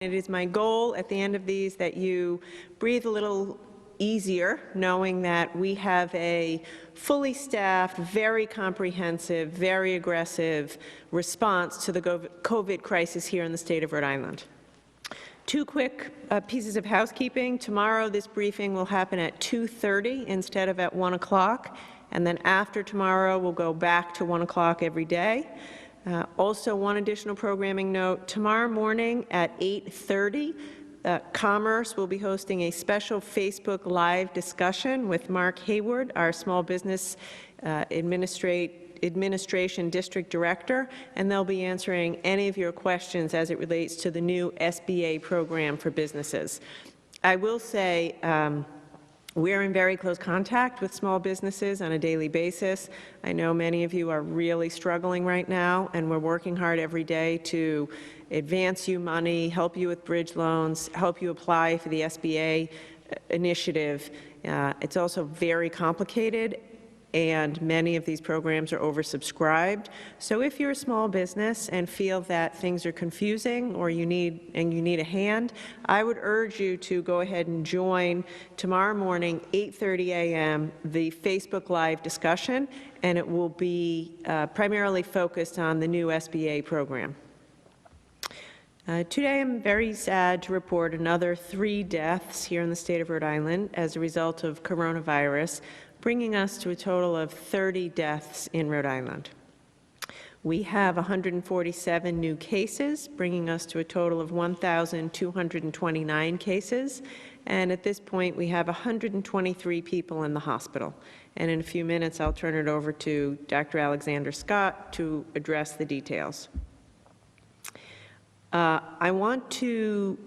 It is my goal at the end of these that you breathe a little easier, knowing that we have a fully staffed, very comprehensive, very aggressive response to the COVID crisis here in the state of Rhode Island. Two quick pieces of housekeeping. Tomorrow, this briefing will happen at 2:30 instead of at 1 o'clock, and then after tomorrow, we'll go back to 1 o'clock every day. Also, one additional programming note, tomorrow morning at 8:30, Commerce will be hosting a special Facebook Live discussion with Mark Hayward, our Small Business Administration District Director, and they'll be answering any of your questions as it relates to the new SBA program for businesses. I will say, we're in very close contact with small businesses on a daily basis. I know many of you are really struggling right now, and we're working hard every day to advance you money, help you with bridge loans, help you apply for the SBA initiative. It's also very complicated, and many of these programs are oversubscribed. So if you're a small business and feel that things are confusing or you need a hand, I would urge you to go ahead and join tomorrow morning, 8:30 a.m., the Facebook Live discussion, and it will be primarily focused on the new SBA program. Today, I'm very sad to report another 3 deaths here in the state of Rhode Island as a result of coronavirus, bringing us to a total of 30 deaths in Rhode Island. We have 147 new cases, bringing us to a total of 1,229 cases. And at this point, we have 123 people in the hospital. And in a few minutes, I'll turn it over to Dr. Alexander Scott to address the details. I want to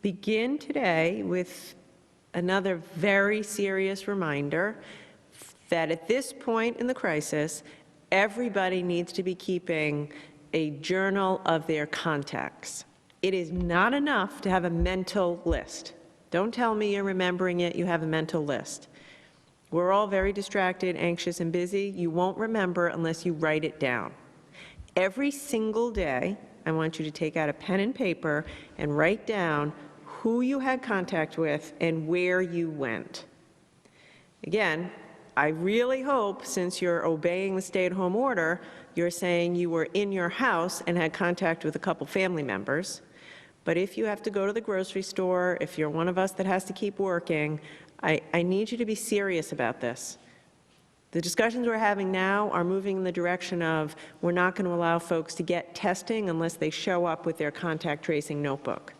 begin today with another very serious reminder that at this point in the crisis, everybody needs to be keeping a journal of their contacts. It is not enough to have a mental list. Don't tell me you're remembering it, you have a mental list. We're all very distracted, anxious, and busy. You won't remember unless you write it down. Every single day, I want you to take out a pen and paper and write down who you had contact with and where you went. Again, I really hope, since you're obeying the stay-at-home order, you're saying you were in your house and had contact with a couple family members. But if you have to go to the grocery store, if you're one of us that has to keep working, I need you to be serious about this. The discussions we're having now are moving in the direction of we're not going to allow folks to get testing unless they show up with their contact tracing notebook.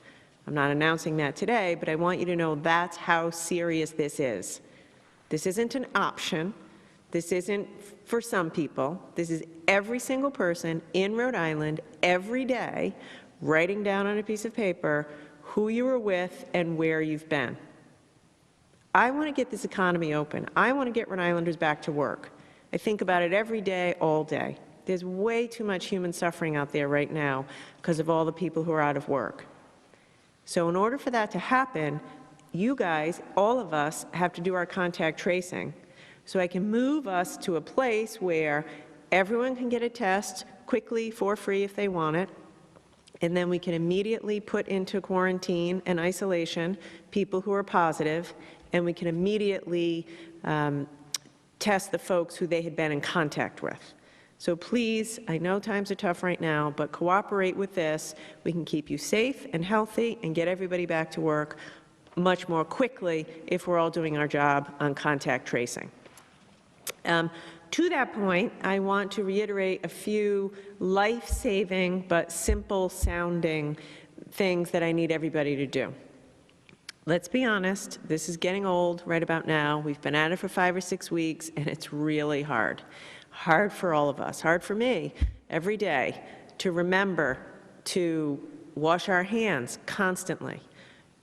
I'm not announcing that today, but I want you to know that's how serious this is. This isn't an option. This isn't for some people. This is every single person in Rhode Island every day writing down on a piece of paper who you were with and where you've been. I want to get this economy open. I want to get Rhode Islanders back to work. I think about it every day, all day. There's way too much human suffering out there right now because of all the people who are out of work. So in order for that to happen, you guys, all of us, have to do our contact tracing. So I can move us to a place where everyone can get a test quickly for free if they want it, and then we can immediately put into quarantine and isolation people who are positive, and we can immediately test the folks who they had been in contact with. So please, I know times are tough right now, but cooperate with this. We can keep you safe and healthy and get everybody back to work much more quickly if we're all doing our job on contact tracing. To that point, I want to reiterate a few life-saving but simple-sounding things that I need everybody to do. Let's be honest, this is getting old right about now. We've been at it for 5 or 6 weeks, and it's really hard. Hard for all of us, hard for me every day to remember to wash our hands constantly,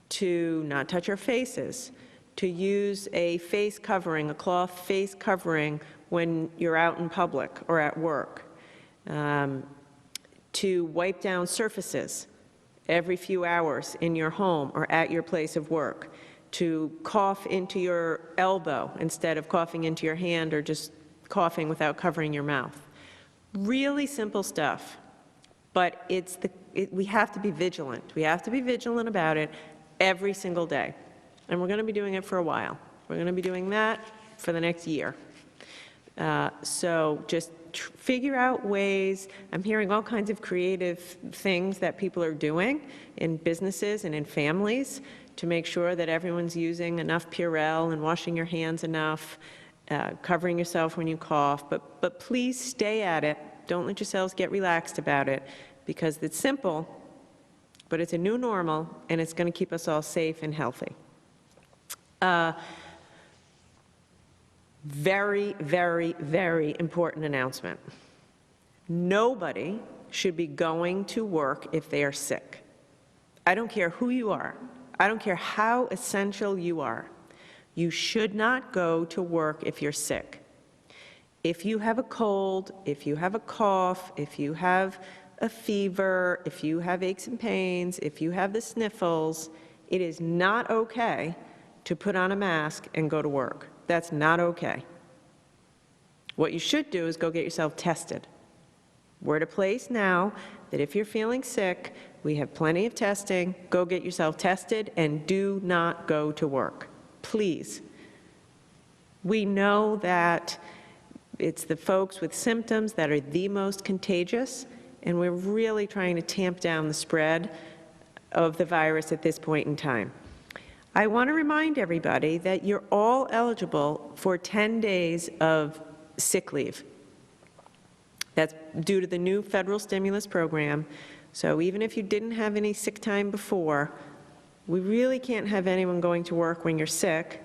to not touch our faces, to use a face covering, a cloth face covering when you're out in public or at work, to wipe down surfaces every few hours in your home or at your place of work, to cough into your elbow instead of coughing into your hand or just coughing without covering your mouth. Really simple stuff. But we have to be vigilant. We have to be vigilant about it every single day. And we're going to be doing it for a while. We're going to be doing that for the next year. So just figure out ways. I'm hearing all kinds of creative things that people are doing in businesses and in families to make sure that everyone's using enough Purell and washing your hands enough, covering yourself when you cough. But please stay at it. Don't let yourselves get relaxed about it, because it's simple, but it's a new normal, and it's going to keep us all safe and healthy. Very, very, very important announcement. Nobody should be going to work if they are sick. I don't care who you are. I don't care how essential you are. You should not go to work if you're sick. If you have a cold, if you have a cough, if you have a fever, if you have aches and pains, if you have the sniffles, it is not okay to put on a mask and go to work. That's not okay. What you should do is go get yourself tested. We're at a place now that if you're feeling sick, we have plenty of testing. Go get yourself tested and do not go to work. Please. We know that it's the folks with symptoms that are the most contagious, and we're really trying to tamp down the spread of the virus at this point in time. I want to remind everybody that you're all eligible for 10 days of sick leave. That's due to the new federal stimulus program. So even if you didn't have any sick time before, we really can't have anyone going to work when you're sick.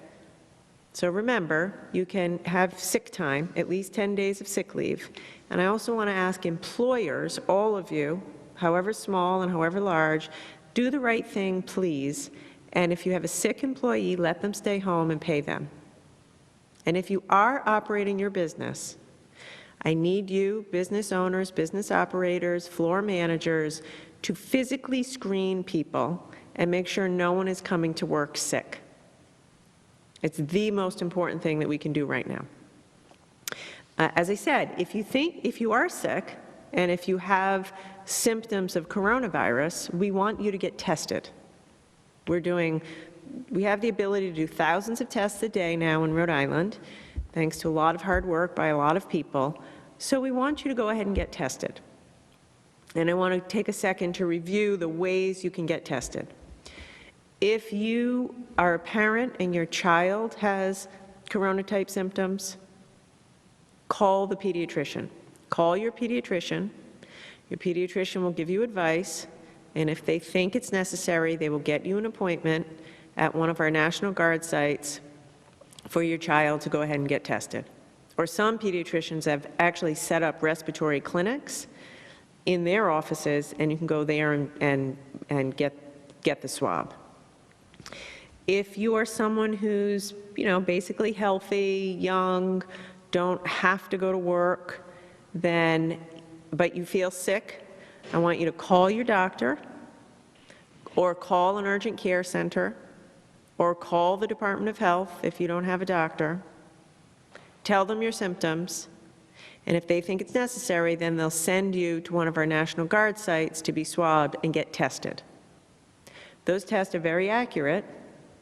So remember, you can have sick time, at least 10 days of sick leave. And I also want to ask employers, all of you, however small and however large, do the right thing, please. And if you have a sick employee, let them stay home and pay them. And if you are operating your business, I need you, business owners, business operators, floor managers, to physically screen people and make sure no one is coming to work sick. It's the most important thing that we can do right now. As I said, if you are sick and if you have symptoms of coronavirus, we want you to get tested. We have the ability to do thousands of tests a day now in Rhode Island, thanks to a lot of hard work by a lot of people. So we want you to go ahead and get tested. And I want to take a second to review the ways you can get tested. If you are a parent and your child has corona-type symptoms, call the pediatrician. Call your pediatrician. Your pediatrician will give you advice, and if they think it's necessary, they will get you an appointment at one of our National Guard sites for your child to go ahead and get tested. Or some pediatricians have actually set up respiratory clinics in their offices, and you can go there and get the swab. If you are someone who's, basically healthy, young, don't have to go to work, but you feel sick, I want you to call your doctor, or call an urgent care center, or call the Department of Health if you don't have a doctor. Tell them your symptoms, and if they think it's necessary, then they'll send you to one of our National Guard sites to be swabbed and get tested. Those tests are very accurate,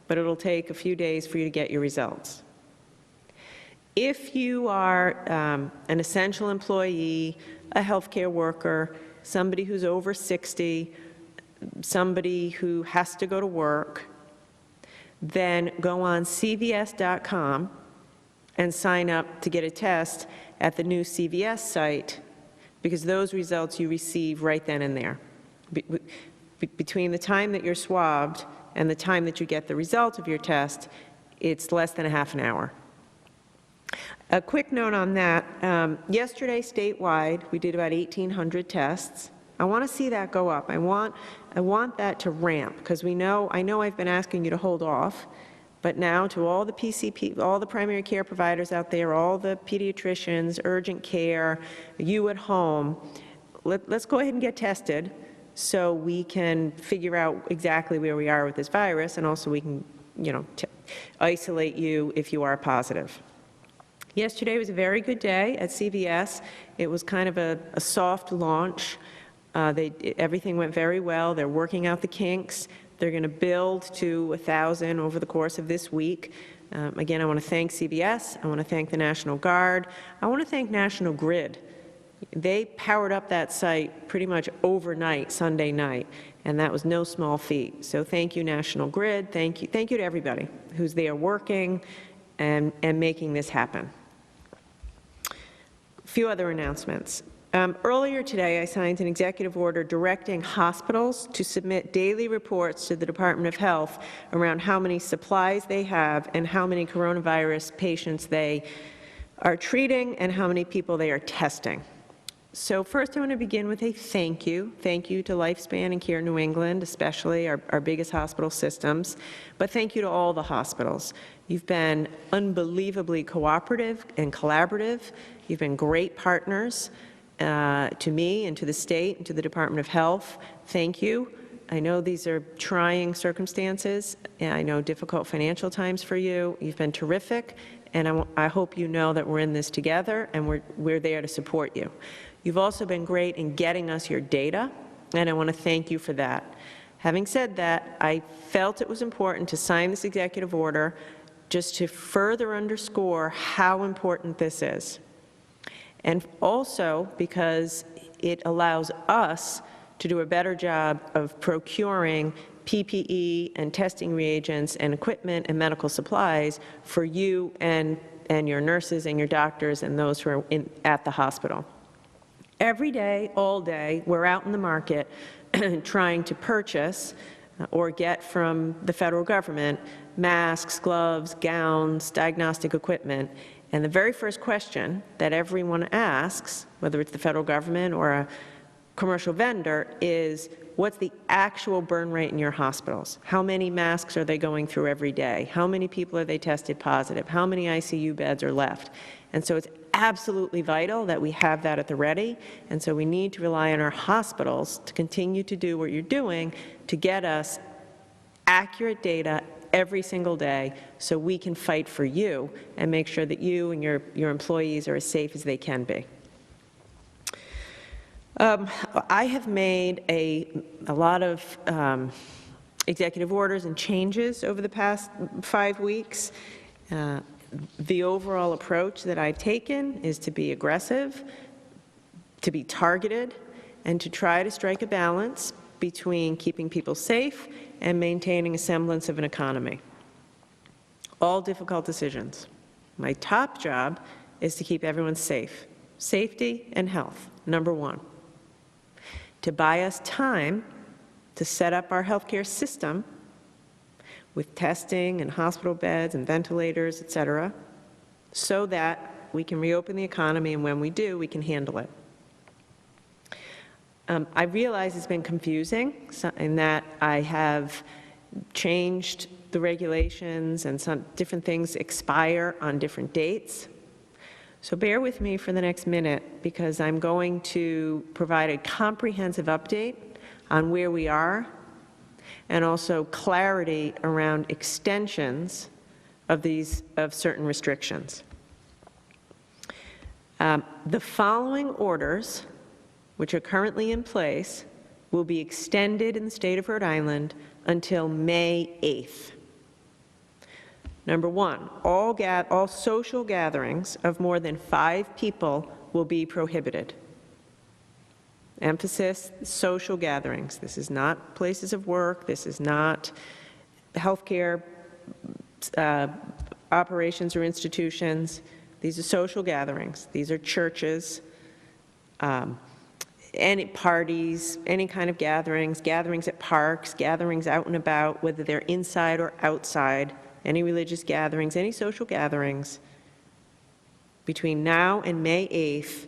but it'll take a few days for you to get your results. If you are an essential employee, a healthcare worker, somebody who's over 60, somebody who has to go to work, then go on CVS.com and sign up to get a test at the new CVS site, because those results you receive right then and there. Between the time that you're swabbed and the time that you get the result of your test, it's less than a half an hour. A quick note on that, yesterday statewide, we did about 1,800 tests. I want to see that go up. I want that to ramp, because I know I've been asking you to hold off, but now to all the PCP, all the primary care providers out there, all the pediatricians, urgent care, you at home, let's go ahead and get tested so we can figure out exactly where we are with this virus, and also we can, isolate you if you are positive. Yesterday was a very good day at CVS. It was kind of a soft launch. Everything went very well. They're working out the kinks. They're going to build to 1,000 over the course of this week. Again, I want to thank CBS. I want to thank the National Guard. I want to thank National Grid. They powered up that site pretty much overnight, Sunday night, and that was no small feat. So thank you, National Grid. Thank you to everybody who's there working and making this happen. A few other announcements. Earlier today, I signed an executive order directing hospitals to submit daily reports to the Department of Health around how many supplies they have and how many coronavirus patients they are treating and how many people they are testing. So first, I want to begin with a thank you. Thank you to Lifespan and Care New England, especially our biggest hospital systems. But thank you to all the hospitals. You've been unbelievably cooperative and collaborative. You've been great partners to me and to the state and to the Department of Health. Thank you. I know these are trying circumstances, and I know difficult financial times for you. You've been terrific, and I hope you know that we're in this together and we're there to support you. You've also been great in getting us your data, and I want to thank you for that. Having said that, I felt it was important to sign this executive order just to further underscore how important this is. And also because it allows us to do a better job of procuring PPE and testing reagents and equipment and medical supplies for you and your nurses and your doctors and those who are at the hospital. Every day, all day, we're out in the market trying to purchase or get from the federal government masks, gloves, gowns, diagnostic equipment. And the very first question that everyone asks, whether it's the federal government or a commercial vendor, is what's the actual burn rate in your hospitals? How many masks are they going through every day? How many people are they tested positive? How many ICU beds are left? And so it's absolutely vital that we have that at the ready. And so we need to rely on our hospitals to continue to do what you're doing to get us accurate data every single day so we can fight for you and make sure that you and your employees are as safe as they can be. I have made a lot of executive orders and changes over the past 5 weeks. The overall approach that I've taken is to be aggressive, to be targeted, and to try to strike a balance between keeping people safe and maintaining a semblance of an economy. All difficult decisions. My top job is to keep everyone safe. Safety and health, number one. To buy us time to set up our healthcare system with testing and hospital beds and ventilators, et cetera, so that we can reopen the economy, and when we do, we can handle it. I realize it's been confusing in that I have changed the regulations and some different things expire on different dates. So bear with me for the next minute because I'm going to provide a comprehensive update on where we are and also clarity around extensions of certain restrictions. The following orders, which are currently in place, will be extended in the state of Rhode Island until May 8th. Number one, all social gatherings of more than 5 people will be prohibited. Emphasis, social gatherings. This is not places of work. This is not healthcare operations or institutions. These are social gatherings. These are churches, any parties, any kind of gatherings, gatherings at parks, gatherings out and about, whether they're inside or outside, any religious gatherings, any social gatherings between now and May 8th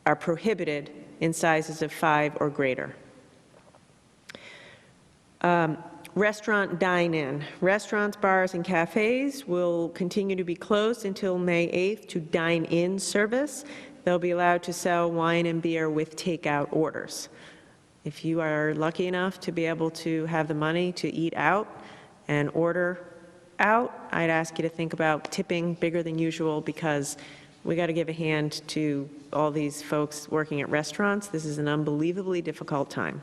are prohibited in sizes of 5 or greater. Restaurant dine-in. Restaurants, bars, and cafes will continue to be closed until May 8th to dine-in service. They'll be allowed to sell wine and beer with takeout orders. If you are lucky enough to be able to have the money to eat out and order out, I'd ask you to think about tipping bigger than usual because We got to give a hand to all these folks working at restaurants. This is an unbelievably difficult time.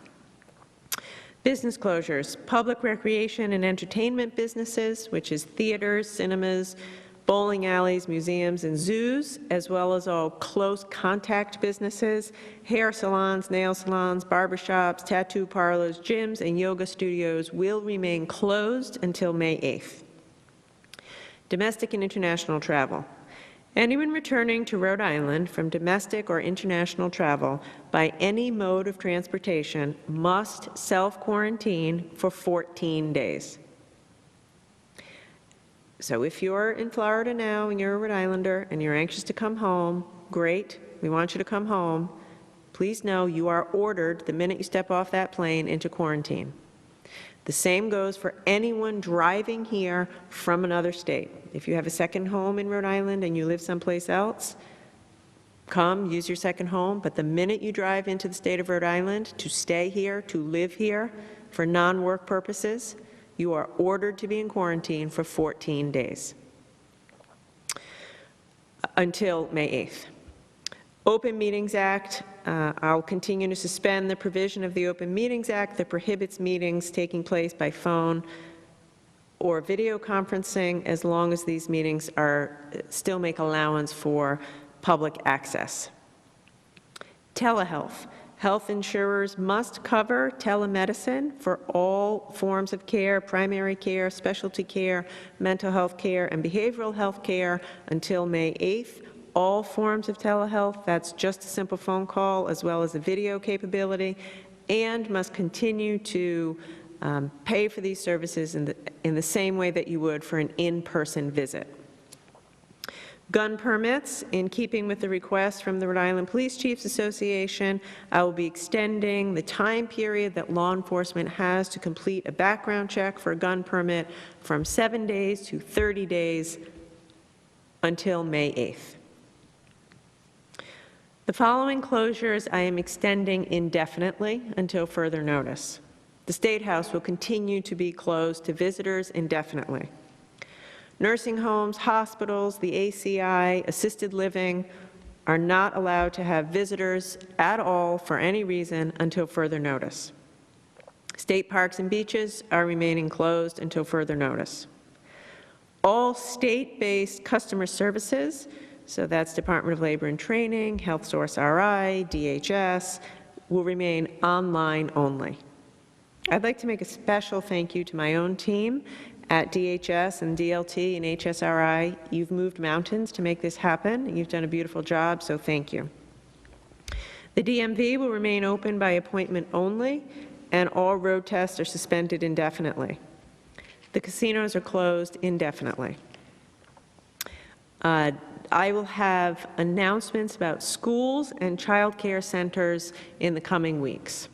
Business closures, public recreation and entertainment businesses, which is theaters, cinemas, bowling alleys, museums, and zoos, as well as all close contact businesses, hair salons, nail salons, barbershops, tattoo parlors, gyms, and yoga studios will remain closed until May 8th. Domestic and international travel. Anyone returning to Rhode Island from domestic or international travel by any mode of transportation must self-quarantine for 14 days. So if you're in Florida now and you're a Rhode Islander and you're anxious to come home, great, we want you to come home. Please know you are ordered the minute you step off that plane into quarantine. The same goes for anyone driving here from another state. If you have a second home in Rhode Island and you live someplace else, come, use your second home, but the minute you drive into the state of Rhode Island to stay here, to live here for non-work purposes, you are ordered to be in quarantine for 14 days until May 8th. Open Meetings Act, I'll continue to suspend the provision of the Open Meetings Act that prohibits meetings taking place by phone or video conferencing as long as these meetings are still make allowance for public access. Telehealth. Health insurers must cover telemedicine for all forms of care, primary care, specialty care, mental health care, and behavioral health care until May 8th. All forms of telehealth, that's just a simple phone call as well as a video capability, and must continue to pay for these services in the same way that you would for an in-person visit. Gun permits, in keeping with the request from the Rhode Island Police Chiefs Association, I will be extending the time period that law enforcement has to complete a background check for a gun permit from 7 days to 30 days until May 8th. The following closures I am extending indefinitely until further notice. The State House will continue to be closed to visitors indefinitely. Nursing homes, hospitals, the ACI, assisted living are not allowed to have visitors at all for any reason until further notice. State parks and beaches are remaining closed until further notice. All state-based customer services, so that's Department of Labor and Training, Health Source RI, DHS, will remain online only. I'd like to make a special thank you to my own team at DHS and DLT and HSRI. You've moved mountains to make this happen, and you've done a beautiful job, so thank you. The DMV will remain open by appointment only, and all road tests are suspended indefinitely. The casinos are closed indefinitely. I will have announcements about schools and child care centers in the coming weeks.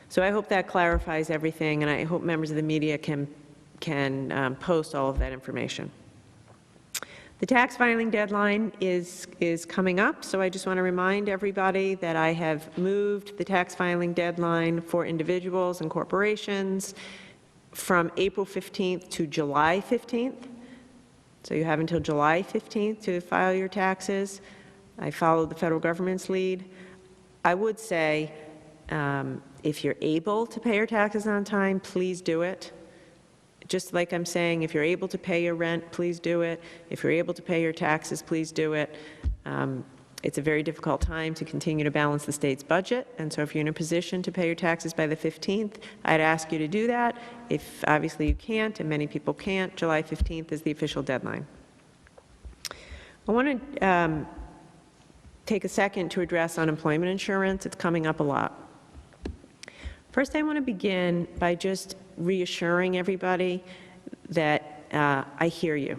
So I hope that clarifies everything, and I hope members of the media can post all of that information. The tax filing deadline is coming up, so I just want to remind everybody that I have moved the tax filing deadline for individuals and corporations from April 15th to July 15th. So you have until July 15th to file your taxes. I followed the federal government's lead. I would say, if you're able to pay your taxes on time, please do it. Just like I'm saying, if you're able to pay your rent, please do it. If you're able to pay your taxes, please do it. It's a very difficult time to continue to balance the state's budget, and so if you're in a position to pay your taxes by the 15th, I'd ask you to do that. If obviously you can't, and many people can't, July 15th is the official deadline. I want to take a second to address unemployment insurance. It's coming up a lot. First, I want to begin by just reassuring everybody that I hear you.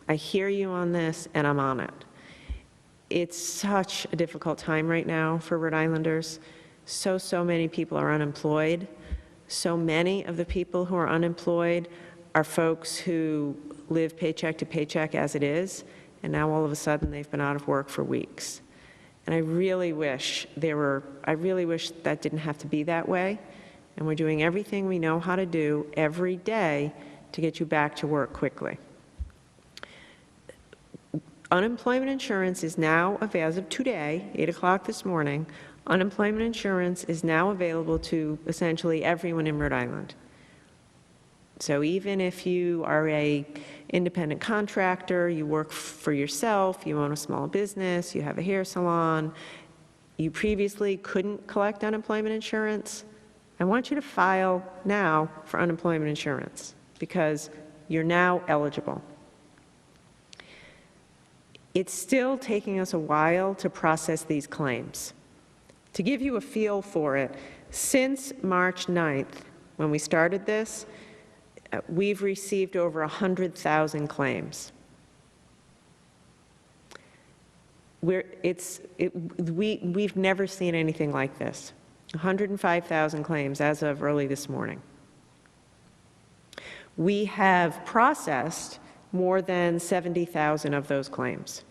I hear you on this, and I'm on it. It's such a difficult time right now for Rhode Islanders. So many people are unemployed. So many of the people who are unemployed are folks who live paycheck to paycheck as it is, and now all of a sudden they've been out of work for weeks. And I really wish that didn't have to be that way. And we're doing everything we know how to do every day to get you back to work quickly. Unemployment insurance is now, as of today, 8 o'clock this morning, unemployment insurance is now available to essentially everyone in Rhode Island. So even if you are an independent contractor, you work for yourself, you own a small business, you have a hair salon, you previously couldn't collect unemployment insurance, I want you to file now for unemployment insurance because you're now eligible. It's still taking us a while to process these claims. To give you a feel for it, since March 9th, when we started this, we've received over 100,000 claims. We've never seen anything like this. 105,000 claims as of early this morning. We have processed more than 70,000 of those claims.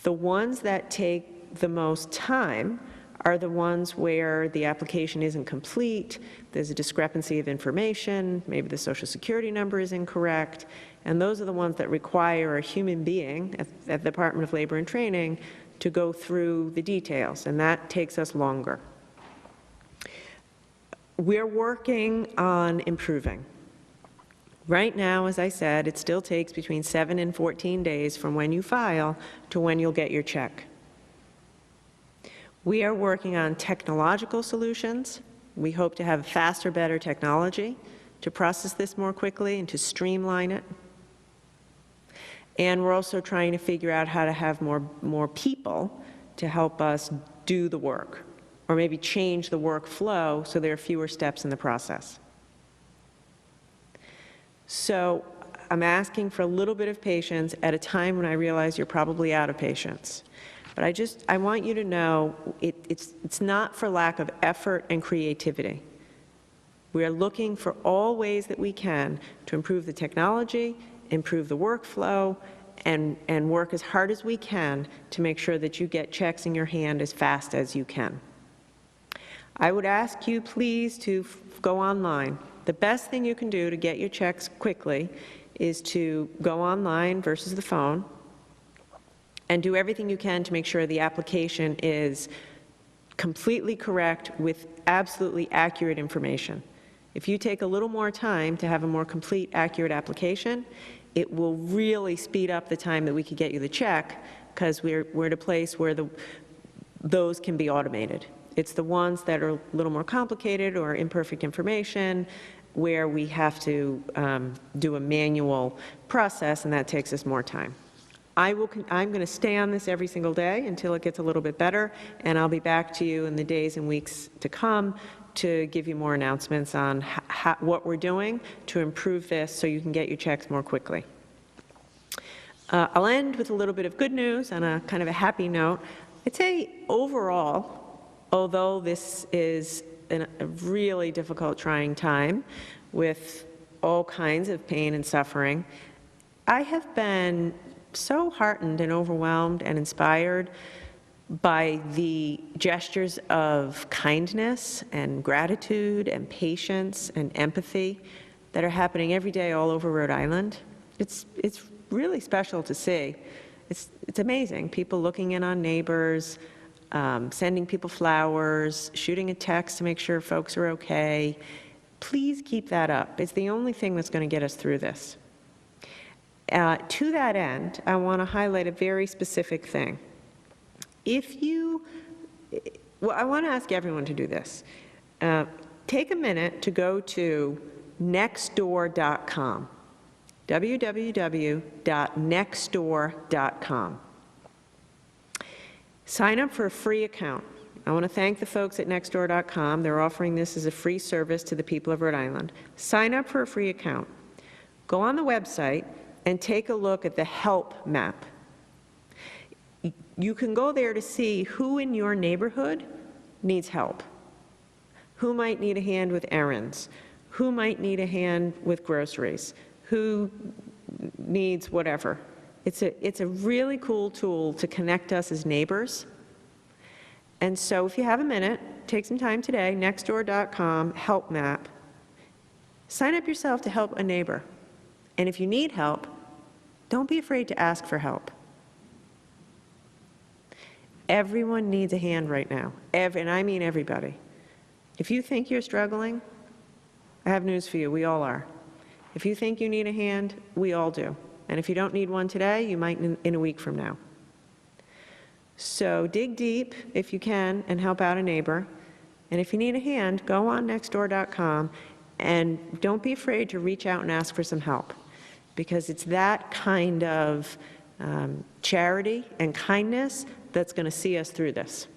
The ones that take the most time are the ones where the application isn't complete, there's a discrepancy of information, maybe the Social Security number is incorrect, and those are the ones that require a human being at the Department of Labor and Training to go through the details, and that takes us longer. We're working on improving. Right now, as I said, it still takes between 7 and 14 days from when you file to when you'll get your check. We are working on technological solutions. We hope to have faster, better technology to process this more quickly and to streamline it. And we're also trying to figure out how to have more people to help us do the work, or maybe change the workflow so there are fewer steps in the process. So I'm asking for a little bit of patience at a time when I realize you're probably out of patience. But I want you to know it's not for lack of effort and creativity. We are looking for all ways that we can to improve the technology, improve the workflow, and work as hard as we can to make sure that you get checks in your hand as fast as you can. I would ask you please to go online. The best thing you can do to get your checks quickly is to go online versus the phone and do everything you can to make sure the application is completely correct with absolutely accurate information. If you take a little more time to have a more complete, accurate application, it will really speed up the time that we could get you the check, because we're at a place where those can be automated. It's the ones that are a little more complicated or imperfect information where we have to do a manual process, and that takes us more time. I'm going to stay on this every single day until it gets a little bit better, and I'll be back to you in the days and weeks to come to give you more announcements on what we're doing to improve this so you can get your checks more quickly. I'll end with a little bit of good news on a kind of a happy note. I'd say overall, although this is a really difficult, trying time with all kinds of pain and suffering, I have been so heartened and overwhelmed and inspired by the gestures of kindness and gratitude and patience and empathy that are happening every day all over Rhode Island. It's really special to see. It's amazing. People looking in on neighbors, sending people flowers, shooting a text to make sure folks are okay. Please keep that up. It's the only thing that's going to get us through this. To that end, I want to highlight a very specific thing. I want to ask everyone to do this. Take a minute to go to nextdoor.com, www.nextdoor.com. Sign up for a free account. I want to thank the folks at nextdoor.com. They're offering this as a free service to the people of Rhode Island. Sign up for a free account. Go on the website and take a look at the help map. You can go there to see who in your neighborhood needs help, who might need a hand with errands, who might need a hand with groceries, who needs whatever. It's a really cool tool to connect us as neighbors. And so if you have a minute, take some time today, nextdoor.com, help map. Sign up yourself to help a neighbor. And if you need help, Don't be afraid to ask for help. Everyone needs a hand right now, and I mean everybody. If you think you're struggling, I have news for you, we all are. If you think you need a hand, we all do. And if you don't need one today, you might in a week from now. So dig deep if you can and help out a neighbor. And if you need a hand, go on nextdoor.com and don't be afraid to reach out and ask for some help, because it's that kind of charity and kindness that's going to see us through this.